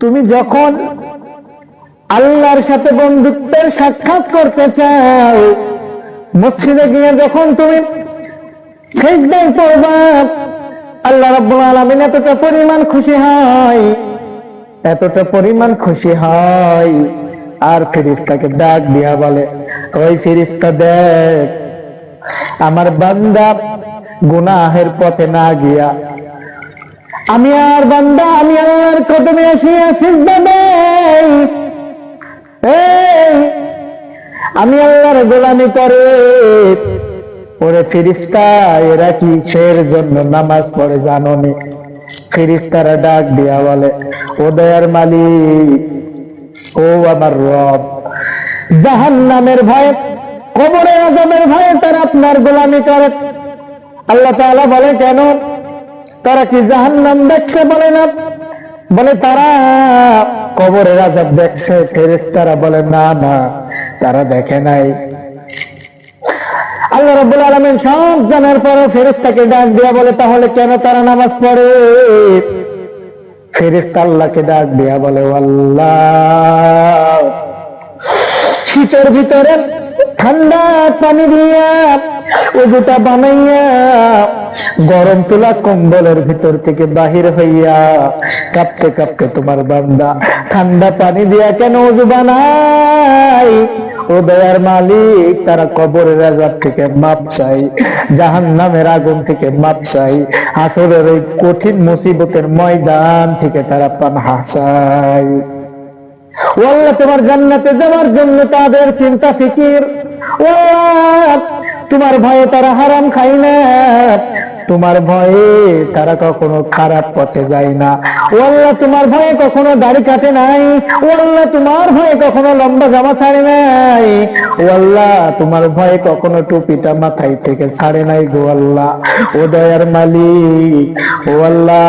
তুমি যখন আল্লাহর সাথে বন্ধুত্বের সাক্ষাৎ করতে চাও, মসজিদে গিয়ে যখন তুমি সিজদায় পড়বা, আল্লাহ রাব্বুল আলামিন এতটা পরিমাণ খুশি হয়, এতটা পরিমাণ খুশি হয়, আর ফেরেশতাকে ডাক দিয়া বলে, ওই ফেরেশতা দেখ, আমার বান্দা গুনাহের পথে না গিয়া আমি আল্লাহর কদমে আসিয়া সিজদা দেই, আমি আল্লাহর গোলামি করে। ওরে ফেরেশতা, এরা কিসের জন্য নামাজ পড়ে জানো নি? ফেরেশতারা ডাক দিয়া বলে, ও দয়ার মালিক, ও আমার রব, জাহান্নামের ভয়ে, কবরের আযাবের ভয়ে তারা আপনার গোলামি করে। আল্লাহ তাআলা বলে, কেন? তারা কি জাহান্নাম দেখছে? বলে না। বলে তারা কবরের আযাব দেখছে। ফেরেশতারা বলে, না না, তারা দেখে নাই। আল্লাহ রাব্বুল আলামিন সব জানার পরও ফেরেশতাকে ডাক দিয়া বলে, তাহলে কেন তারা নামাজ পড়ে? ফেরেশতা আল্লাহকে ডাক দিয়া বলে, আল্লাহ, শীতের ভিতরে ঠান্ডা পানি দিয়া ওজুটা বানাইয়া গরম তুলা কম্বলের ভিতর থেকে বাহির হইয়া কাঁপতে কাঁপতে তোমার বান্দা ঠান্ডা পানি দিয়া কেন ওজু বানাই? ও দয়ার মালিক, তারা কবরের আযাব থেকে মাপ চাই, জাহান্নামের আগুন থেকে মাপ চাই, হাসরের এই কঠিন মুসিবতের ময়দান থেকে তারা পানাহ চাই। ও আল্লাহ, তোমার জান্নাতে যাওয়ার জন্য তাদের চিন্তা ফিকির। ও আল্লাহ, তোমার ভয়ে তারা হারাম খায় না, তোমার ভয়ে তারা কখনো খারাপ পথে যায় না। ও আল্লাহ, তোমার ভয়ে কখনো দাড়ি কাটে নাই। ও আল্লাহ, তোমার ভয়ে কখনো লম্বা জামা ছাড়ে নাই। ও আল্লাহ, তোমার ভয়ে কখনো টুপিটা মাথায় থেকে ছাড়ে নাই গো আল্লাহ। ও দয়ার মালিক, ও আল্লাহ,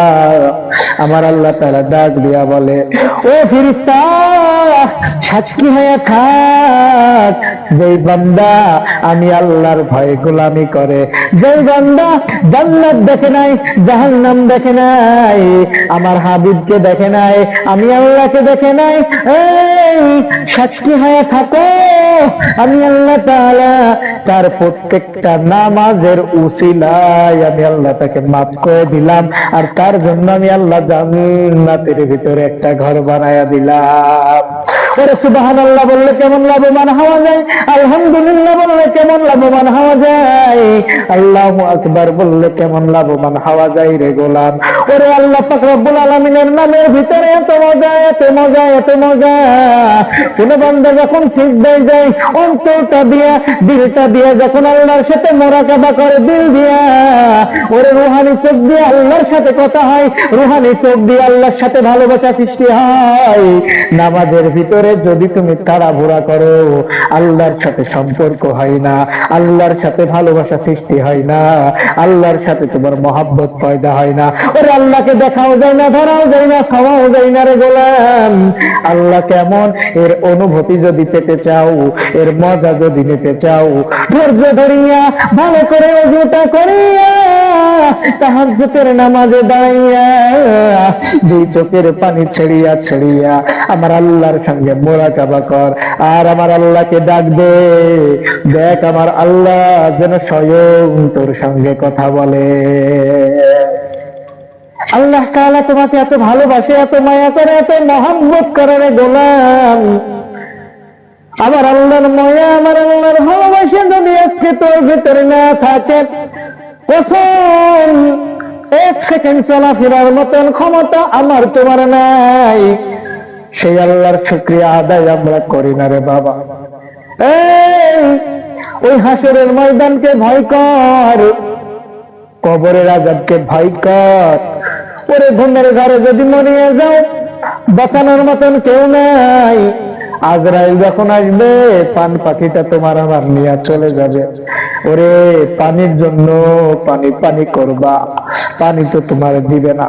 আমার আল্লাহ তাআলা ডাক দিয়া বলে, ও ফেরেশতা, সাক্ষী হয়ে থাক, যেই বান্দা আমি আল্লাহর ভয়ে গোলামি করে, যেই বান্দা জান্নাত দেখে নাই, জাহান্নাম দেখে নাই, আমার হাবিবকে দেখে নাই, আমি আল্লাহকে দেখে নাই, এই সাক্ষী হয়ে থাকো, আমি আল্লাহ তাআলা তার প্রত্যেকটা নামাজের উসিলায় আমি আল্লাহ তাকে মাফ করে দিলাম, আর তার জন্য আমি আল্লাহ জান্নাতের ভিতরে একটা ঘর বানায়া দিলাম। ওরে সুবহানাল্লাহ বললে কেমন লাভবান হওয়া যায়, আলহামদুলিল্লাহ বললে কেমন লাভবান হওয়া যায়, আল্লাহু আকবার বললে কেমন লাভবান হওয়া যায় রে গোলাম। ওরে আল্লাহ পাক রব্বুল আলামিনের নামের ভিতরে এত মজা, এত মজা, এত মজা। কোন বান্দা যখন সিজদায় যায়, অন্তরটা দিয়া, দিলটা দিয়া যখন আল্লাহর সাথে মুরাকাবা করে, দিল দিয়া, ওরে রুহানি চোখ দিয়ে আল্লাহর সাথে কথা হয়, রুহানি চোখ দিয়ে আল্লাহর সাথে ভালোবাসা সৃষ্টি হয়। নামাজের ভিতরে যদি তুমি তাড়াহুড়া করো, আল্লাহর সাথে সম্পর্ক হয় না, আল্লাহর সাথে ভালোবাসা সৃষ্টি হয় না, আল্লাহর সাথে তোমার মহব্বত পয়দা হয় না। ওরে আল্লাহকে দেখাও যায় না, ধরাও যায় না, খাওয়াও যায় না রে গোলাম। আল্লাহ কেমন, এর অনুভূতি যদি পেতে চাও, এর মজা যদি নিতে চাও, ধৈর্য ধরিয়া ভালো করে ওযুটা করিয়া তাহাজ্জুদের নামাজে দাঁড়াইয়া দুই চোখের পানি ছেড়িয়া ছেড়িয়া আমার আল্লাহর সঙ্গে মুরাকাবা কর, আর আমার আল্লাহকে ডাক দে। দেখ আমার আল্লাহ যেন স্বয়ং তোর সঙ্গে কথা বলে। আল্লাহ তাআলা তোমাকে এত ভালোবাসে, এত মায়া করে, এত মহব্বত করে রে গোলাম। আমার আল্লাহর মায়া, আমার আল্লাহর ভালোবাসা যদি আজকে তোর ভিতরে না থাকে, কসম, এক সেকেন্ড চলাফেরার মতন ক্ষমতা আমার তোমার নাই। সেই আল্লাহর শুকরিয়া আদায় আমরা করি না রে বাবা। ওই হাসরের ময়দানকে ভয় কর, কবরের আযাবকে ভয় কর। ওরে ঘুমের ঘরে যদি মরিয়ে যাও, বাঁচানোর মতন কেউ নাই। আজরাইল যখন আসবে, পান পাখিটা তোমার আমার নিয়ে চলে যাবে। ওরে পানির জন্য পানি পানি করবা, পানি তো তোমার দিবে না।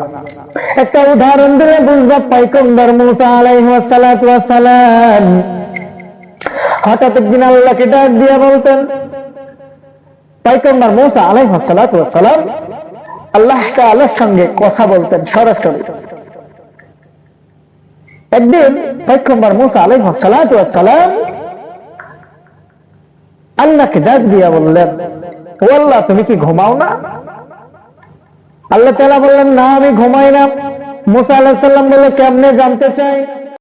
একটা উদাহরণ দিলে বুঝবা। পয়গম্বর মুসা আলাইহিস সালাতু ওয়াস সালাম হঠাৎ একদিন আল্লাহকে ডাক দিয়ে বলতেন, পয়গম্বর মুসা আলাইহিস সালাতু ওয়াস সালাম আল্লাহ তাআলার সঙ্গে কথা বলতেন সরাসরি। একদিন পয়গম্বর মুসা আলাইহিস সালাতু ওয়াস সালাম আল্লাহকে ডাক দিয়া বললেন, ও আল্লাহ, তুমি কি ঘুমাও না? আল্লাহ তাআলা বললেন, না, আমি ঘুমাই না। মুসা আলাইহিস সালাম বলল, কেমনে জানতে চাই?